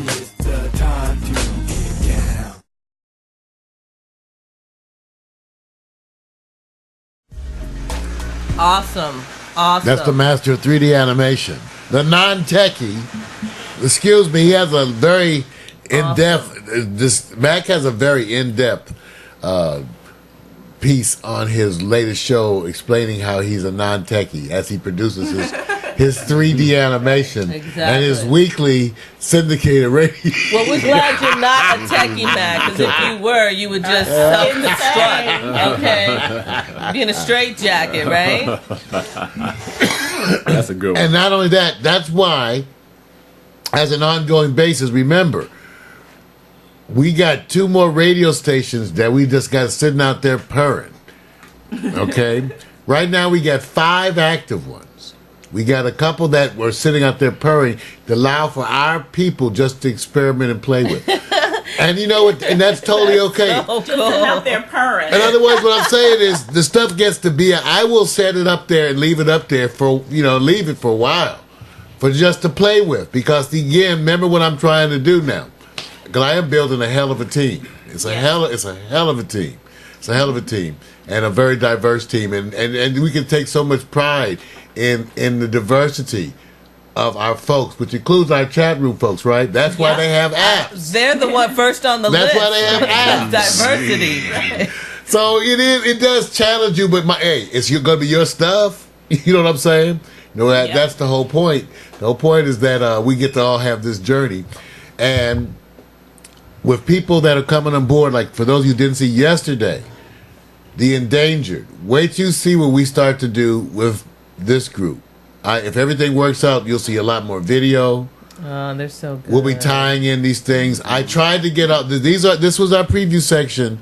It's the time to get down. Awesome. That's the master of 3D animation. The non-techie, excuse me, he has a very in-depth, Mac has a very in-depth piece on his latest show explaining how he's a non-techie as he produces his 3D animation and his weekly syndicated radio. Well, we're glad you're not a techie, Mac, because if you were, you would just self-destruct, okay? Be in a straitjacket, right? That's a good one. And not only that, that's why, as an ongoing basis, remember, we got 2 more radio stations that we just got sitting out there purring. Okay? Right now we got 5 active ones. We got a couple that were sitting out there purring to allow for our people just to experiment and play with. And you know what? And that's totally okay. So cool. Just sitting out there purring. In other words, what I'm saying is the stuff gets to be, I will set it up there and leave it up there for, leave it for a while. For just to play with. Because again, remember what I'm trying to do now. Because I am building a hell of a team. It's a hell of a team. It's a hell of a team. And a very diverse team. And we can take so much pride in the diversity of our folks, which includes our chat room folks, right? That's why they have apps. They're the one first on the list. That's why they have apps. Diversity. So it does challenge you, but it's going to be your stuff. You know what I'm saying? That's the whole point. The whole point is that we get to all have this journey. And with people that are coming on board, like for those you didn't see yesterday, the endangered, wait till you see what we start to do with this group. If everything works out, you'll see a lot more video. Oh, they're so good. We'll be tying in these things. I tried to get out. This was our preview section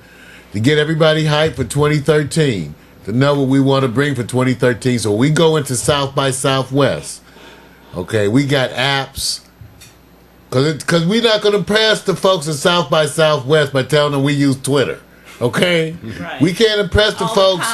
to get everybody hyped for 2013, to know what we want to bring for 2013. So we go into South by Southwest. Okay, we got apps. Because we're not going to impress the folks in South by Southwest by telling them we use Twitter. Okay? Right. We can't impress the folks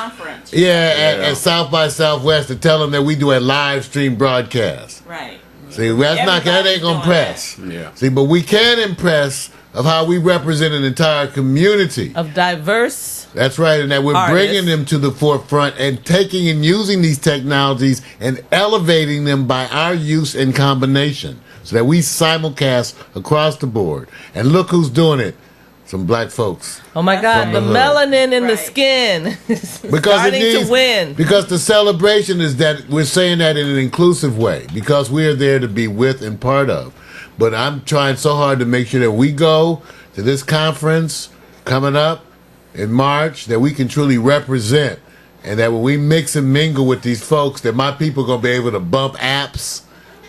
at South by Southwest to tell them that we do a live stream broadcast. Right. See, that ain't going to impress. Yeah. See, but we can impress of how we represent an entire community. Of diverse. That's right, and that we're bringing them to the forefront and taking and using these technologies and elevating them by our use and combination so that we simulcast across the board. And look who's doing it. Some black folks. Oh my God, the melanin in the skin is starting to win. Because the celebration is that we're saying that in an inclusive way, because we're there to be with and part of. But I'm trying so hard to make sure that we go to this conference coming up in March, that we can truly represent, and that when we mix and mingle with these folks, that my people are going to be able to bump apps.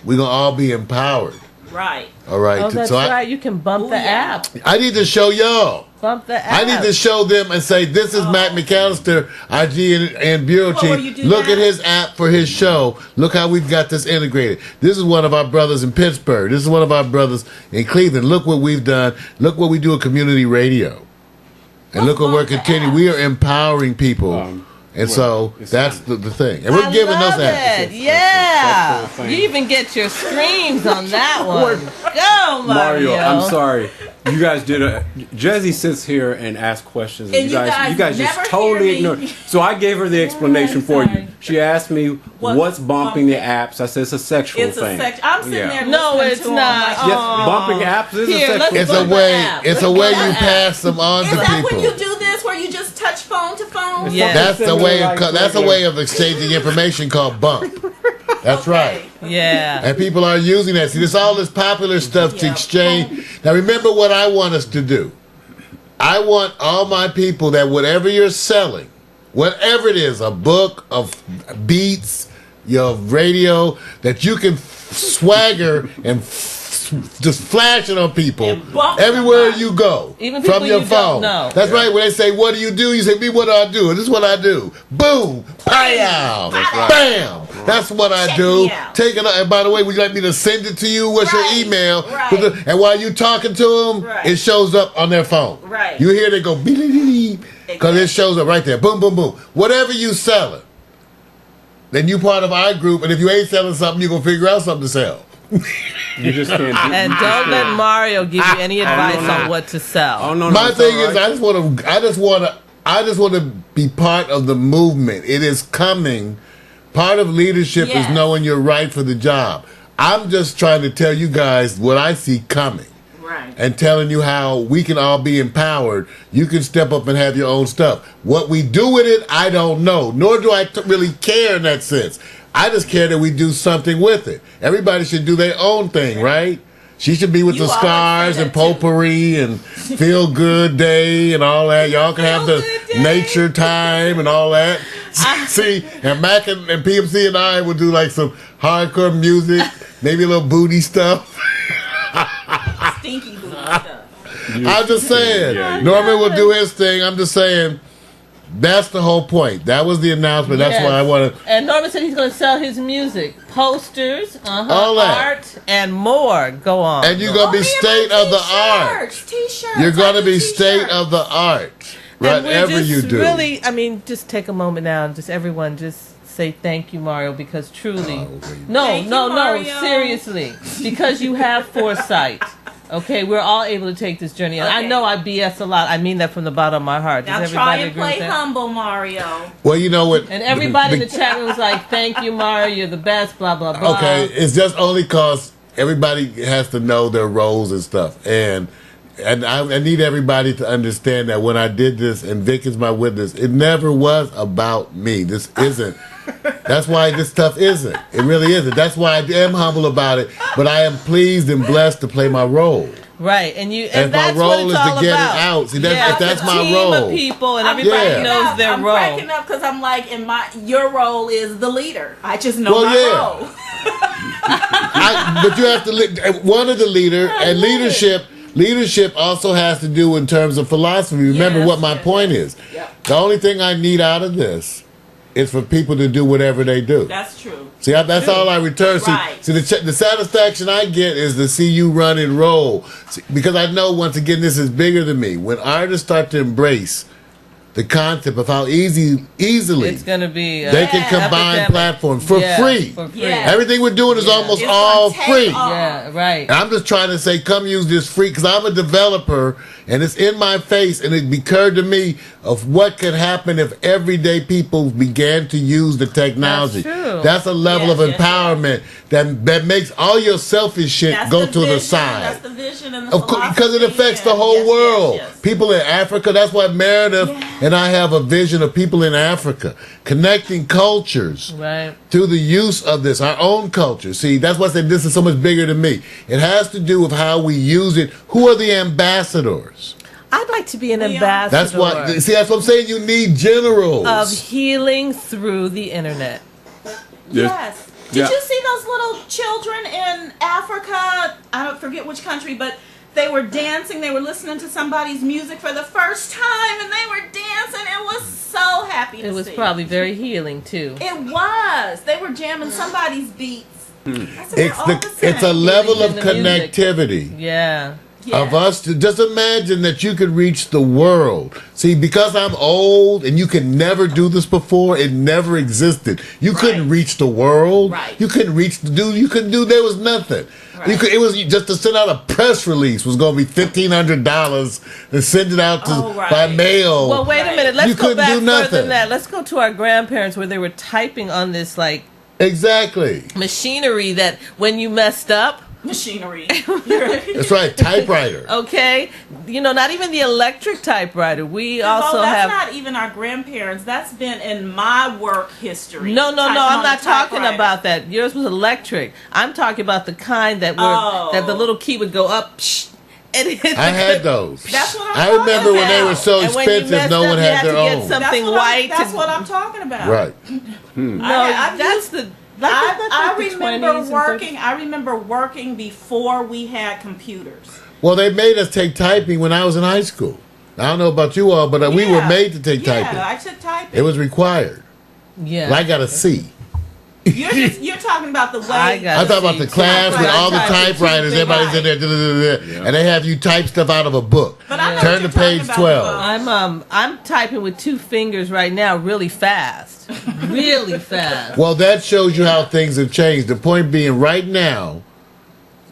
We're going to all be empowered. Right. All right. Oh, that's right. You can bump the app. I need to show y'all. Bump the app. I need to show them and say, this is Matt McAllister, IG and Bureau Chief. Look at his app for his show. Look how we've got this integrated. This is one of our brothers in Pittsburgh. This is one of our brothers in Cleveland. Look what we've done. Look what we do at community radio. And look what we're continuing. We are empowering people. And so that's the thing. And we're giving those apps. Yeah. You even get your screams on that one. Go, Mario. I'm sorry. You guys did Jazzy sits here and asks questions, and you guys just totally ignore. So I gave her the explanation for you. She asked me what's bumping the apps. I said it's a sexual thing. I'm sitting there. No, it's not. Yes, bumping apps is a sexual. It's a way you pass them on to people. Is that when you do this, where you just touch phone to phone? Yeah. That's a way of exchanging information called bump. That's right. Yeah. And people are using that. See, there's all this popular stuff to exchange. Now, remember what I want us to do. I want all my people that whatever you're selling, whatever it is, a book, of beats, your radio, that you can swagger and just flash it on people everywhere you go, even from your you phone. Don't know. That's right. When they say, "What do?" You say, "Me, what do I do?" And this is what I do. Boom, pow, bam. That's what I do. Take it. And by the way, would you like me to send it to you? What's your email? Right. And while you talking to them, it shows up on their phone. Right. You hear they go beep beep beep because it shows up right there. Boom, boom, boom. Whatever you selling, then you part of our group. And if you ain't selling something, you gonna figure out something to sell. You just can't. And don't let Mario give you any advice on what to sell. Oh no! My thing is, I just want to be part of the movement. It is coming. Part of leadership is knowing you're right for the job. I'm just trying to tell you guys what I see coming. Right. And telling you how we can all be empowered. You can step up and have your own stuff. What we do with it, I don't know. Nor do I really care in that sense. I just care that we do something with it. Everybody should do their own thing, right? She should be with the scars and potpourri and feel good day and all that. Y'all can have the nature time and all that. See, and Mac and PMC and I would do like some hardcore music, maybe a little booty stuff. Stinky booty stuff. I'm just saying. Norman will do his thing. I'm just saying. That's the whole point. That was the announcement. That's why I want to. And Norman said he's going to sell his music, posters, all that, art, and more. Go on. And you're going to be state of the art. T-shirts. You're going to be state of the art. Whatever you do. Really, I mean, just take a moment now and just everyone just say thank you, Mario, because truly. No, seriously. Because you have foresight. Okay, we're all able to take this journey. Okay. I know I BS a lot. I mean that from the bottom of my heart. Does everybody agree with that? Now try and play humble, Mario. Well, you know what? And everybody in the chat room was like, thank you, Mario. You're the best, blah, blah, blah. Okay, it's just only because everybody has to know their roles and stuff. And I need everybody to understand that when I did this, and Vic is my witness, it never was about me. This isn't. That's why this stuff isn't. It really isn't. That's why I am humble about it. But I am pleased and blessed to play my role. Right, and my that's role what it's is all to get about. it out. See, that's my team role. Of people, and everybody knows their role. I'm cracking up because I'm like, your role is the leader. I just know my role. But you have to. One of the leader and leadership. Leadership also has to do in terms of philosophy. Remember what my point is. Yep. The only thing I need out of this is for people to do whatever they do. That's true. See, that's all I return. Right. See, the satisfaction I get is to see you run and roll. See, because I know, once again, this is bigger than me. When artists start to embrace the concept of how easily it's going to be they can combine platforms for free. Yeah. Everything we're doing is almost all free. Yeah, right. And I'm just trying to say, come use this free, because I'm a developer and it's in my face, and it occurred to me of what could happen if everyday people began to use the technology. That's true. That's a level of empowerment that makes all your selfish shit go to the side. That's the vision and the because it affects the whole world. People in Africa, that's why Meredith and I have a vision of people in Africa connecting cultures through the use of this, our own culture. See, that's why I said this is so much bigger than me. It has to do with how we use it. Who are the ambassadors? I'd like to be an ambassador. That's what I'm saying. You need generals of healing through the internet. Yes. Did you see those little children in Africa? I don't forget which country, but they were dancing. They were listening to somebody's music for the first time, and they were dancing. It was so happy to see. It was probably very healing, too. It was. They were jamming somebody's beats. It's a level of connectivity. Yeah. Of us to just imagine that you could reach the world. See, because I'm old and you could never do this before, it never existed. You couldn't reach the world. You couldn't reach you couldn't do, there was nothing. It was just to send out a press release was going to be $1,500 and send it out by mail. Well, wait a minute. Let's go back further than that. Let's go to our grandparents where they were typing on this machinery that when you messed up. Machinery. That's right, typewriter. Okay, not even the electric typewriter. We also have. That's not even our grandparents. That's been in my work history. No. I'm not talking about that. Yours was electric. I'm talking about the kind that that the little key would go up. And I had those. That's what I remember when they were so expensive, no one had their own. Something white. That's what I'm talking about. Right. That's the. I remember working before we had computers. Well, they made us take typing when I was in high school. I don't know about you all, but we were made to take typing. Yeah, I took typing. It was required. Yeah. But I got a C. You're talking about the way. I thought about the class with all the typewriters. Everybody's in there, and they have you type stuff out of a book. Turn to page 12. I'm typing with 2 fingers right now, really fast, really fast. Well, that shows you how things have changed. The point being, right now,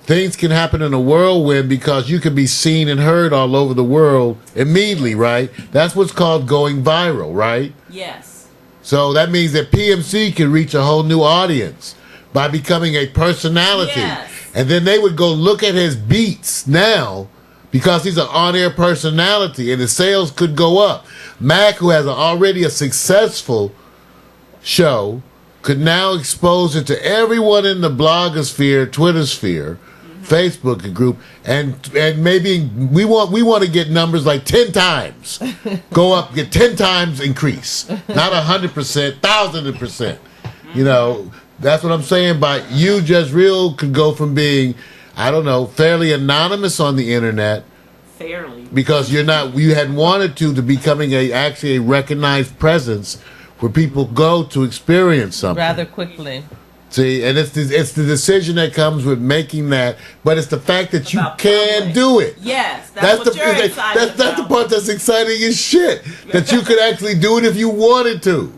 things can happen in a whirlwind because you can be seen and heard all over the world immediately, right? That's what's called going viral, right? Yes. So that means that PMC can reach a whole new audience by becoming a personality. Yes. And then they would go look at his beats now because he's an on-air personality and his sales could go up. Mac, who has already a successful show, could now expose it to everyone in the blogosphere, Twitter sphere, Facebook group, and maybe we want to get numbers like 10 times, go up, get 10 times increase, not 100%, 1,000%. You know, that's what I'm saying. By you, Just Real could go from being, I don't know, fairly anonymous on the internet, because you hadn't wanted to becoming actually a recognized presence where people go to experience something rather quickly. See, and it's the decision that comes with making that, but it's the fact that you can do it. Yes, that's what you're excited about. That's the part that's exciting as shit. That you could actually do it if you wanted to.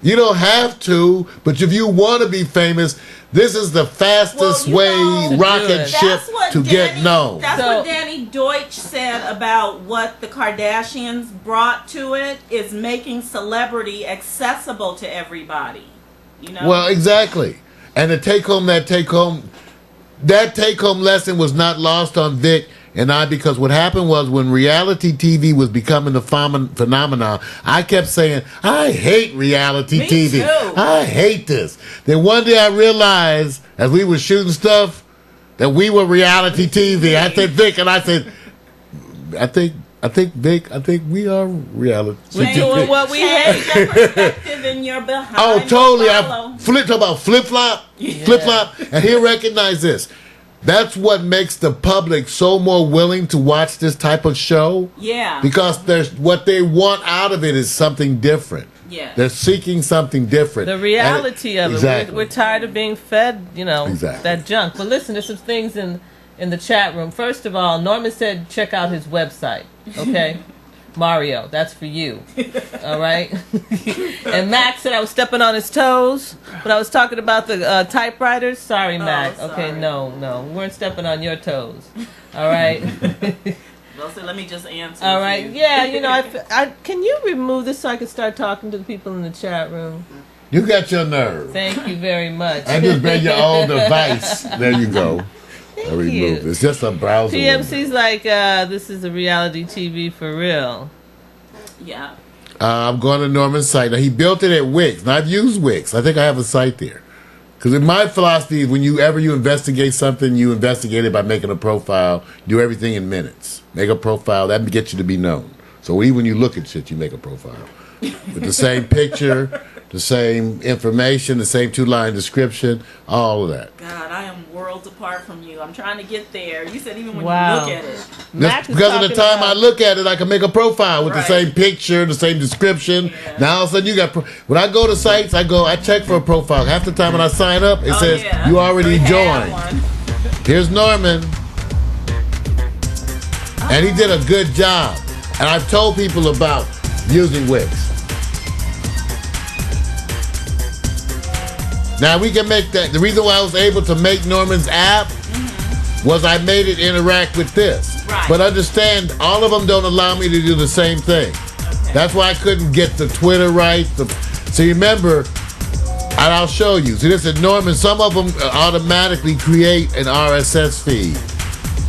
You don't have to, but if you want to be famous, this is the fastest rocket ship to get known. That's what Danny Deutsch said about what the Kardashians brought to it, is making celebrity accessible to everybody. You know? Well, exactly. And the take home lesson was not lost on Vic and I, because what happened was when reality TV was becoming a phenomenon, I kept saying, I hate reality TV. Too. I hate this. Then one day I realized, as we were shooting stuff, that we were reality TV. I said, Vic, and I said, I think Vic, we are reality. We're doing what we hate. Your perspective and your behind. Oh, totally. I talk about flip-flop. And he'll recognize this. That's what makes the public so more willing to watch this type of show. Yeah. Because what they want out of it is something different. Yeah. They're seeking something different. The reality of it. Exactly. We're tired of being fed, that junk. But listen, there's some things in the chat room. First of all, Norman said check out his website. Okay? Mario, that's for you. All right? And Max said I was stepping on his toes when I was talking about the typewriters. Sorry, Max. Sorry. Okay, no. We weren't stepping on your toes. All right? Well, so let me just answer. All right. Yeah, can you remove this so I can start talking to the people in the chat room? You got your nerve. Thank you very much. And just bring your own device. There you go. Thank you. It's just a browser. PMC's like, this is a reality TV for real. Yeah. I'm going to Norman's site. Now, he built it at Wix. And I've used Wix. I think I have a site there. Because in my philosophy is whenever you investigate something, you investigate it by making a profile. Do everything in minutes. Make a profile. That gets you to be known. So even when you look at shit, you make a profile. With the same picture, the same information, the same 2-line description, all of that. God, I am worlds apart from you. I'm trying to get there. You said even when you look at it. Because of the time I look at it, I can make a profile with the same picture, the same description. Yeah. Now all of a sudden you got. When I go to sites, I check for a profile. Half the time when I sign up, it says you already joined. Here's Norman, and he did a good job. And I've told people about using Wix. Now we can make that. The reason why I was able to make Norman's app was I made it interact with this. Right. But understand, all of them don't allow me to do the same thing. Okay. That's why I couldn't get the Twitter right. So remember, and I'll show you. See, this is Norman. Some of them automatically create an RSS feed.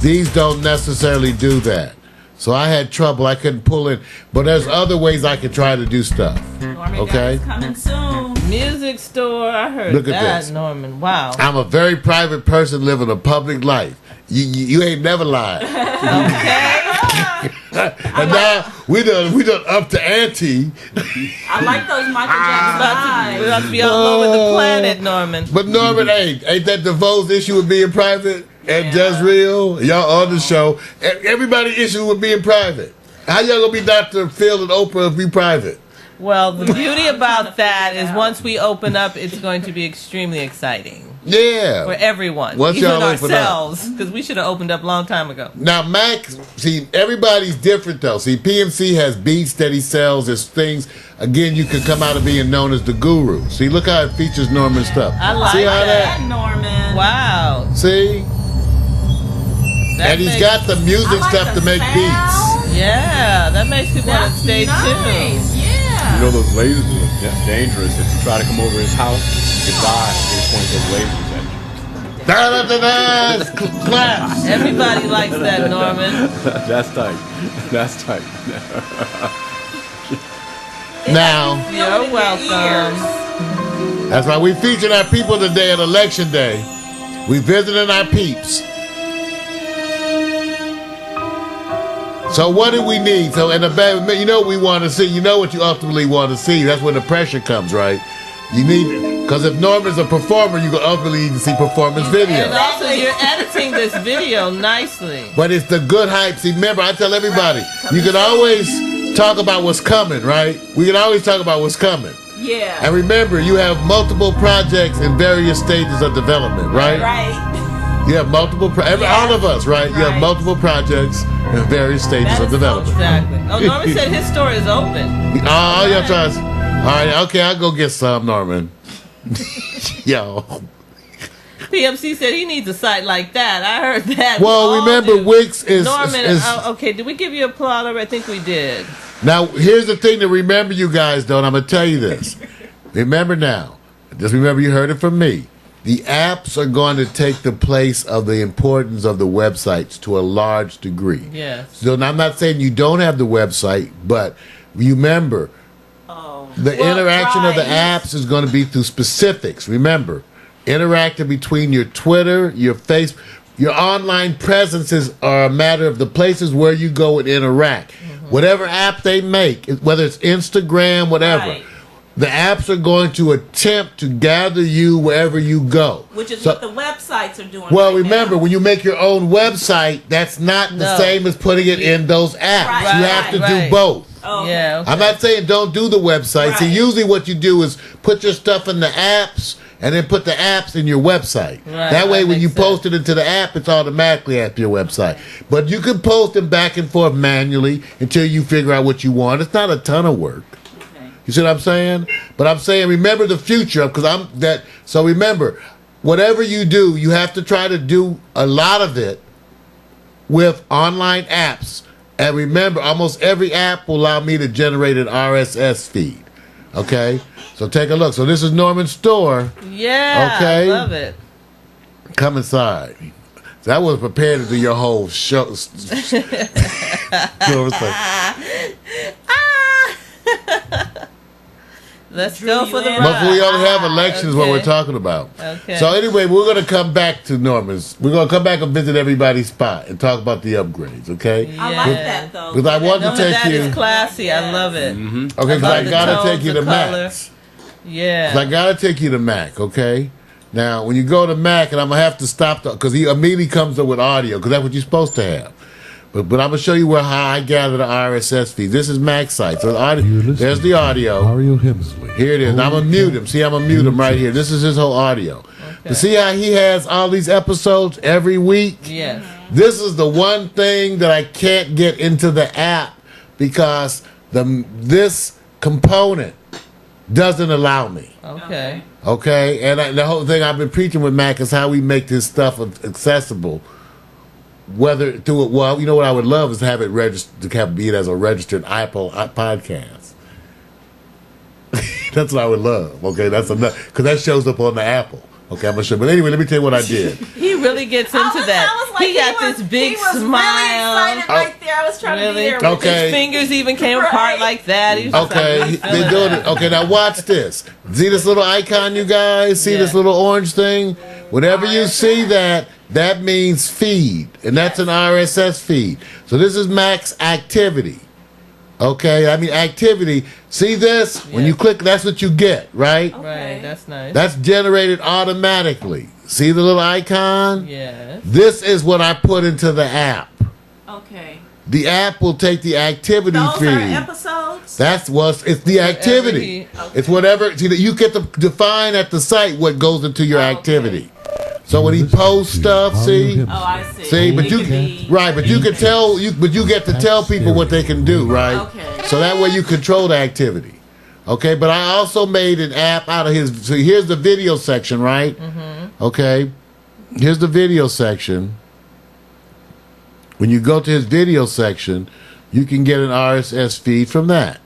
These don't necessarily do that. So I had trouble. I couldn't pull in. But there's other ways I could try to do stuff. Norman, okay? Coming soon. Music store. I heard Look at that, this. Norman. Wow. I'm a very private person living a public life. You ain't never lied. Okay. And now we done up to ante. I like those Michael Jackson We're about to be all over the planet, Norman. But Norman, ain't that DeVoe's issue with being private? And Just Real? Y'all on the show. Everybody issue with being private. How y'all gonna be Dr. Phil and Oprah if we private? Well, the beauty about that is once we open up, it's going to be extremely exciting. Yeah. For everyone. Once even y'all open ourselves. Because we should have opened up a long time ago. Now, Max, see, everybody's different, though. See, PMC has beats that he sells. There's things, again, you can come out of being known as the guru. See, look how it features Norman's stuff. I like see how that, Norman. See? Wow. And he's got the music stuff to make beats. Yeah, that makes people want to stay tuned. Yeah. You know those lasers are dangerous. If you try to come over his house, you could die. He point those lasers at you. Claps. Everybody likes that, Norman. That's tight. That's tight. Now, You're welcome. that's why we featured our people today at Election Day. We visited our peeps. So what do we need? So in the back, you know what we want to see. You know what you ultimately want to see. That's where the pressure comes, right? You need, because if Norman's a performer, you can ultimately need to see performance video. And also, you're editing this video nicely. But it's the good hype. See, remember, I tell everybody, you can always talk about what's coming, right? We can always talk about what's coming. Yeah. And remember, you have multiple projects in various stages of development, right? Right. You have multiple, all of us, right? You have multiple projects in various stages of development. Exactly. Oh, Norman said his store is open. Oh, y'all trying to, all right, okay, I'll go get some, Norman. Yo. PMC said he needs a site like that. I heard that. Well, remember, Wix is... Norman, okay, did we give you a plot already? I think we did. Now, here's the thing to remember, you guys, though, and I'm going to tell you this. Remember now. Just remember you heard it from me. The apps are going to take the place of the importance of the websites to a large degree. Yes. So I'm not saying you don't have the website, but remember, the interaction of the apps is going to be through specifics. Remember, interacting between your Twitter, your Facebook, your online presences are a matter of the places where you go and interact. Mm-hmm. Whatever app they make, whether it's Instagram, whatever, the apps are going to attempt to gather you wherever you go. Which is what the websites are doing. Well, remember, when you make your own website, that's not the same as putting it in those apps. Right. You have to do both. Oh. Yeah. Okay. I'm not saying don't do the website. Right. See, usually what you do is put your stuff in the apps and then put the apps in your website. Right, that way, when you makes sense. post it into the app, it's automatically at your website. But you can post them back and forth manually until you figure out what you want. It's not a ton of work. Okay. You see what I'm saying? But I'm saying remember the future, because I'm that. So remember, whatever you do, you have to try to do a lot of it with online apps. And remember, almost every app will allow me to generate an RSS feed. Okay? So take a look. So this is Norman's store. Yeah. Okay? I love it. Come inside. So I was prepared to do your whole show. You know what I'm saying? Let's go for the ride. But we only have elections what we're talking about. Okay. So anyway, we're going to come back to Norman's. We're going to come back and visit everybody's spot and talk about the upgrades, okay? Yeah. I like that, though. Because I want to No, take that you... is classy. I love it. Okay, because I the got to tones, take you the to color. Max. Yeah. 'Cause I got to take you to Mac, okay? Now, when you go to Mac, and I'm going to have to stop, because he immediately comes up with audio, because that's what you're supposed to have. But I'm going to show you how I gather the RSS feed. This is Mac's site. So the audio, there's the audio. Mario Hemsley. Here it is. I'm going to mute him. See, I'm going to mute him right here. This is his whole audio. Okay. But see how he has all these episodes every week? Yes. This is the one thing that I can't get into the app because this component doesn't allow me. Okay. Okay? And the whole thing I've been preaching with Mac is how we make this stuff accessible. Whether through it, well, you know what I would love is to have it registered, to have be it as a registered Apple podcast. That's what I would love. Okay, that's enough because that shows up on the Apple. Okay, I'm gonna show. But anyway, let me tell you what I did. He really gets into that. He got this big smile. Really excited right there. I was trying to be there. With Okay. His fingers even came apart like that. He was just Okay, like, they're doing it. Okay, now watch this. See this little icon, you guys? See this little orange thing? Whenever you see that, that means feed, and that's an RSS feed. So this is Max activity. Okay, I mean activity. See this? When you click, that's what you get, right? Right, that's nice. That's generated automatically. See the little icon? Yes. This is what I put into the app. Okay. The app will take the activity Those feed. are episodes? That's it's the activity. It's whatever. See, you get to define at the site what goes into your activity. So when he posts stuff, see, Oh, I see. see, but you but you can tell but you get to tell people what they can do, right? Okay. So that way you control the activity. Okay, but I also made an app out of his. So here's the video section, right? Mm-hmm. Okay, here's the video section. when you go to his video section, you can get an RSS feed from that.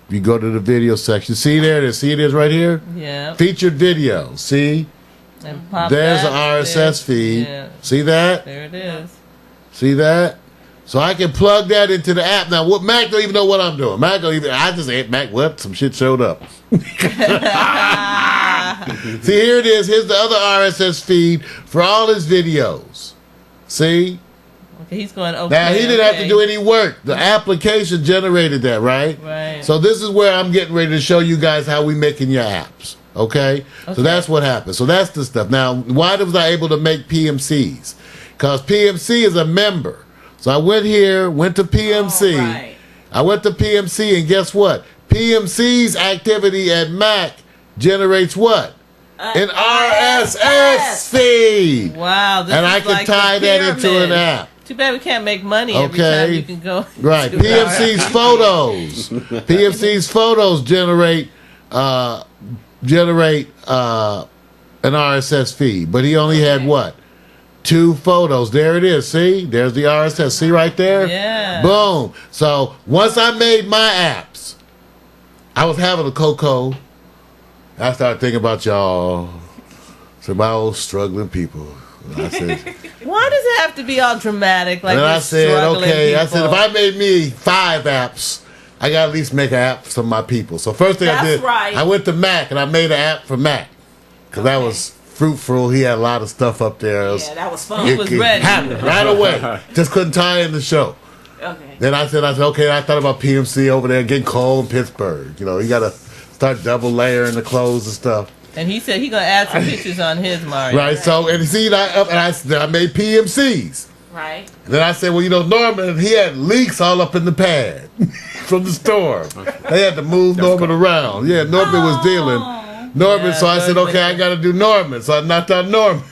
You go to the video section. See there it is. See it is right here? Yeah. Featured video. See? And pop There's that, an RSS feed. Yeah. See that? There it is. See that? So I can plug that into the app. Now, what Mac don't even know what I'm doing. Mac don't even. I just hit Mac. What? Some shit showed up. See, here it is. Here's the other RSS feed for all his videos. See? Okay, he's going. Okay. Now he didn't have to do any work. The application generated that, right? Right. So this is where I'm getting ready to show you guys how we making your apps. Okay? So that's what happened. So that's the stuff. Now, why was I able to make PMCs? Because PMC is a member. So I went to PMC. Oh, right. I went to PMC, and guess what? PMC's activity at Mac generates what? An RSS feed. Wow. And I can tie that into an app. Too bad we can't make money every time you can go. Right. PMC's photos. PMC's photos generate an RSS feed. But he only had what? 2 photos. There it is. See? There's the RSS. See right there? Yeah. Boom. So once I made my apps, I was having a cocoa. I started thinking about y'all. So my old struggling people. And I said, why does it have to be all dramatic? Like, and I said, okay. People? I said, if I made me 5 apps, I got to at least make an app for my people. So first thing I did, I went to Mac and I made an app for Mac. Because that was fruitful. He had a lot of stuff up there. Yeah, that was fun. It was ready. Happened right away. Just couldn't tie in the show. Okay. Then I said, okay, I thought about PMC over there getting cold in Pittsburgh. You know, you got to start double layering the clothes and stuff. And he said he gonna add some pictures on his, Mario. Right. So, and see, I made PMCs. Right. And then I said, well, you know, Norman, he had leaks all up in the pad from the storm. They had to move Norman around. Yeah, Norman was dealing. Norman, Yeah, so I said, okay, I got to do Norman. So I knocked out Norman.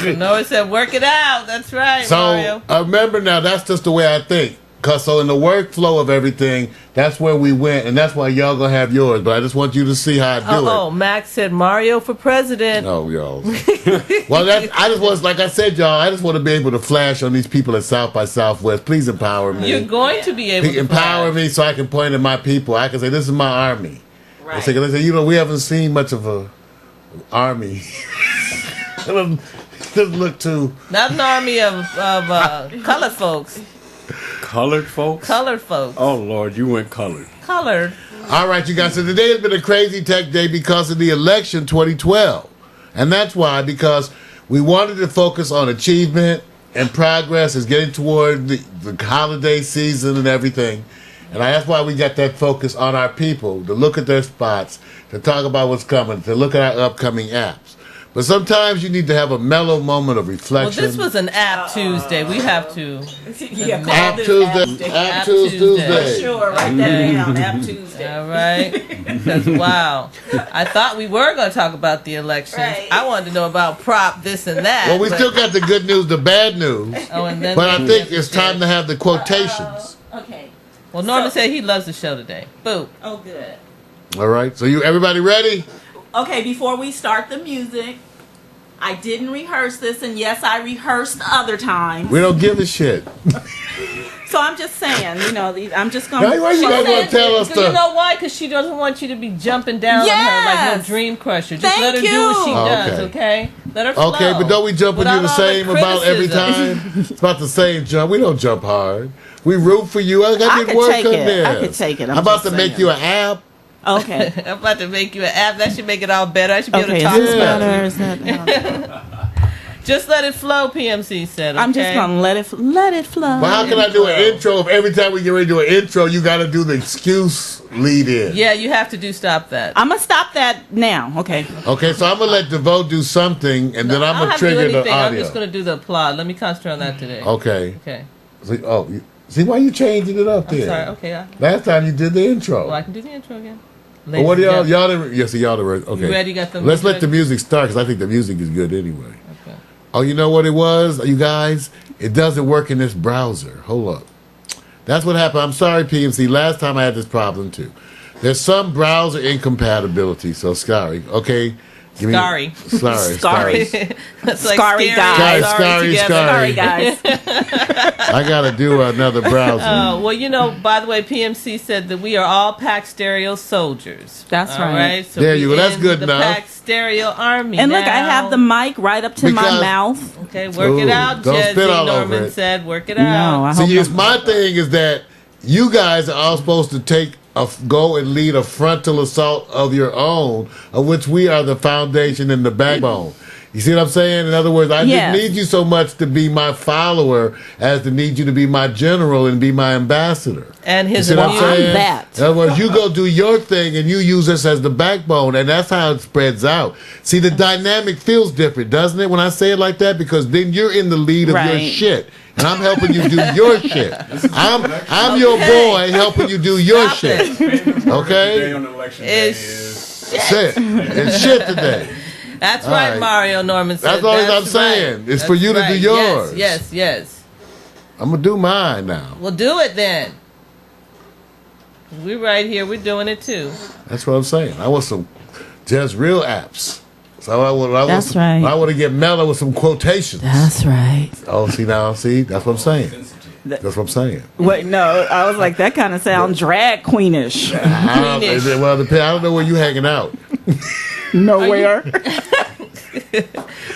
Noah said, work it out. That's right, So Mario. I remember now, that's just the way I think. Cause so in the workflow of everything, that's where we went, and that's why y'all gonna have yours. But I just want you to see how I do it. Oh, Max said Mario for president. Oh, y'all. Well, I just was like I said, y'all. I just want to be able to flash on these people at South by Southwest. Please empower me. You're going to be able to empower flash. me so I can point at my people. I can say, this is my army. Right. I say, you know, we haven't seen much of a army. It doesn't look too. Not an army of colored folks. Colored folks? Colored folks. Oh, Lord, you went colored. Colored. All right, you guys. So today has been a crazy tech day because of the election 2012. And that's why, because we wanted to focus on achievement and progress as getting toward the holiday season and everything. And that's why we got that focus on our people, to look at their spots, to talk about what's coming, to look at our upcoming apps. But sometimes you need to have a mellow moment of reflection. Well, this was an App Tuesday. We have to. Yeah, App Tuesday. App Tuesday. For sure, write that down. App Tuesday. All right. Because, wow. I thought we were going to talk about the elections. Right. I wanted to know about prop, this and that. Well, we still got the good news, the bad news. Oh, and then But I think it's time to have the quotations. Okay. Well, Norman said he loves the show today. Boo. Oh, good. All right. So everybody ready? Okay, before we start the music, I didn't rehearse this, and yes, I rehearsed other times. We don't give a shit. So I'm just saying, you know, I'm just going to... Why you guys want to tell us You know why? Because she doesn't want you to be jumping down on her like no dream crusher. Just let her do what she does, okay? Let her flow. Okay, but don't we jump with you the Without all same about every criticism. time? It's about the same jump. We don't jump hard. We root for you. I got I to could work take on it. this. I could take it. I'm about to make you an app. Okay. I'm about to make you an app. That should make it all better. I should be able Okay, to is talk this about better? it. Is that... Just let it flow, PMC said, okay? I'm just going to let it flow. But how can I do an intro if every time we get ready to do an intro, you got to do the excuse lead in? Yeah, you have to stop that. I'm going to stop that now. Okay. Okay, so I'm going to let DeVoe do something, and then I'm going to trigger the audio. I'm just going to do the applaud. Let me concentrate on that today. Okay. Okay. See why you changing it up I'm there? sorry. Okay. Last time you did the intro. Well, I can do the intro again. But what do y'all didn't, yes, y'all didn't, okay. You ready? Got the Let's let music? the music start, because I think the music is good anyway. Okay. Oh, you know what it was, you guys? It doesn't work in this browser. Hold up. That's what happened. I'm sorry, PMC. Last time I had this problem, too. There's some browser incompatibility, so sorry. Okay? Scary. Sorry. That's like Scary guys. Scary guys. I gotta do another browser. Well, by the way, PMC said that we are all Pack Stereo soldiers. That's all right. So there you go. That's good the enough. Pack Stereo Army. And now. look, I have the mic right up to my mouth. Okay, work it out, don't spit Jesse. all over Norman it. said, work it No, out. I hope See, not. my thing is that you guys are all supposed to go and lead a frontal assault of your own, of which we are the foundation and the backbone. You see what I'm saying? In other words, I Yes. didn't need you so much to be my follower as to need you to be my general and be my ambassador. And his You see what I'm immune- saying? that. In other words, you go do your thing and you use us as the backbone, and that's how it spreads out. See, the dynamic feels different, doesn't it, when I say it like that? Because then you're in the lead of your Right. shit. And I'm helping you do your shit. I'm your boy helping you do your shit. Today Okay? on election day It's is Shit. It's shit today. That's All right, right. Mario Norman said. That's all I'm right. saying. It's That's for you to do right. yours. Yes. I'm going to do mine now. Well, do it then. We're right here. We're doing it too. That's what I'm saying. I want some just real apps. So That's right. I want to get mellow with some quotations. That's right. Oh, see, that's what I'm saying. That's what I'm saying. Wait, no, I was like, that kind of sounds drag queenish. Well, I don't know where you hanging out. Nowhere.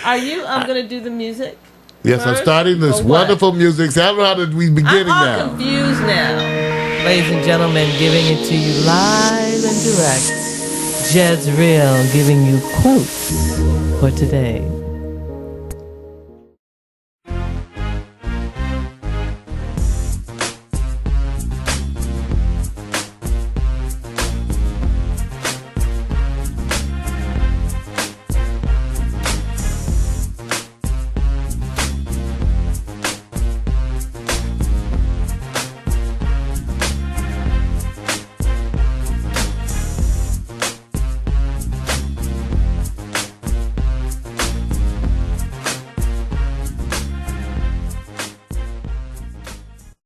Are you going to do the music? Yes, I'm first, starting this or what? wonderful music. See, I don't know how to be beginning I'm all now. confused now. Ladies and gentlemen, giving it to you live and direct. Jezreel giving you quotes for today.